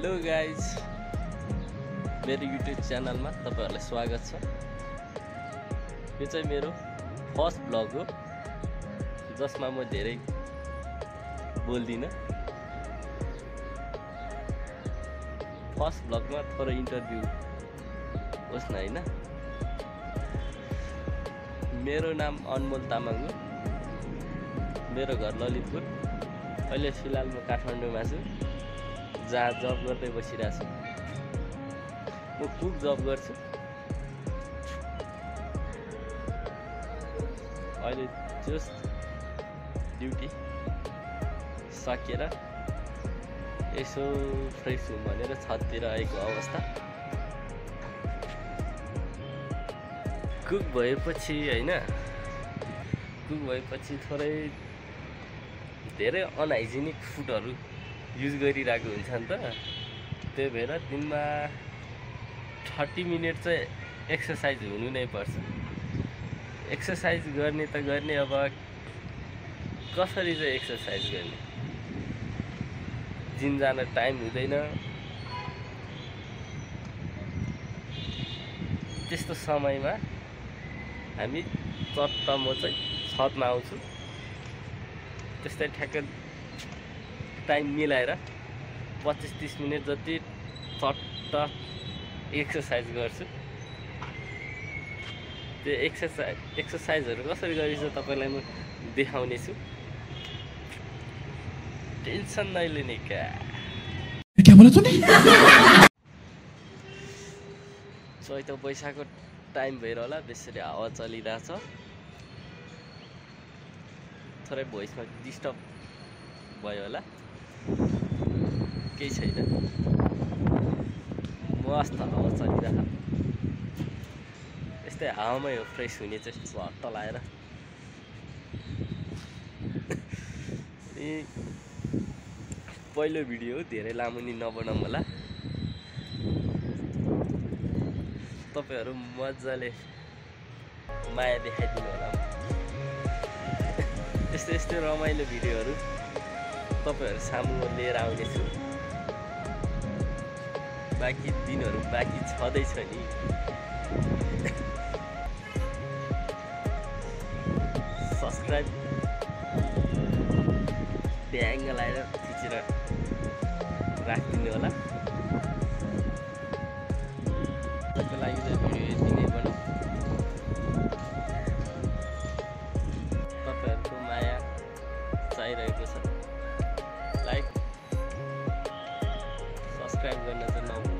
Hello guys, मेरो YouTube च्यानलमा तपाईहरुलाई स्वागत छ। यो चाहिँ मेरो फर्स्ट ब्लग हो जसमा म धेरै बोल्दिन। फर्स्ट ब्लगमा थोरै इन्टरभ्यु होस् न हैन। मेरो नाम अनमोल तामाङ हो। मेरो घर ललितपुर। अहिले फिलहाल म काठमाडौँमा छु, जहाँ जब गर्दै बसिरहेको छु। म कुक जब गर्छु। अहिले जस्ट ड्युटी सकेर यसो फ्रेस हुँ भनेर छततिर आएको अवस्था। कुक भएपछि हैन, कुक भएपछि थोरै धेरै अनहाइजेनिक फुडहरू युज गरिरहेको हुन्छ नि त। त्यही भएर दिनमा 30 मिनट चाहिँ एक्सर्साइज हुनु नै पर्छ। एक्सर्साइज गर्ने त गर्ने, अब कसरी चाहिँ एक्सर्साइज गर्ने? जिम जान टाइम हुँदैन। त्यस्तो समयमा हामी चट्ट म चाहिँ छतमा आउँछु। त्यस्तै ठ्याक्कै टाइम मिलाएर 25-30 मिनट जति चट्ट एक्सर्साइज गर्छु। त्यो एक्सर्साइजहरू कसरी गरिन्छ तपाईलाई म देखाउने छु। टेन्सन नलिने क्या। क्या बोला तूने? चैत वैशाखको टाइम भएर होला, बेसरी हावा चलिरहेछ। थोरै भोइसमा डिस्टर्ब भयो होला, केही छैन। मस्त हावा चलिरहेछ। यस्तै हावामै हो फ्रेस हुने चाहिँ झट्ट लाएर। पहिलो भिडियो धेरै लामो नि नबनाऊँ होला। तपाईहरु मजाले माया देखाइदिनु होला। यस्तै रमाइलो भिडियोहरू तपाईहरु सामु लिएर आउने छु। बाँकी दिनहरू बाँकी छँदैछ नि। सब्स्क्राइब ब्याङ लाएर थिचेर राखिदिनु होला। त्यसको लागि चाहिँ भिडियो यति नै बनाऊ। तपाईहरुको माया चाहिरहेको छ। लाइक सब्स्क्राइब गर्न चाहिँ नभुल्नु।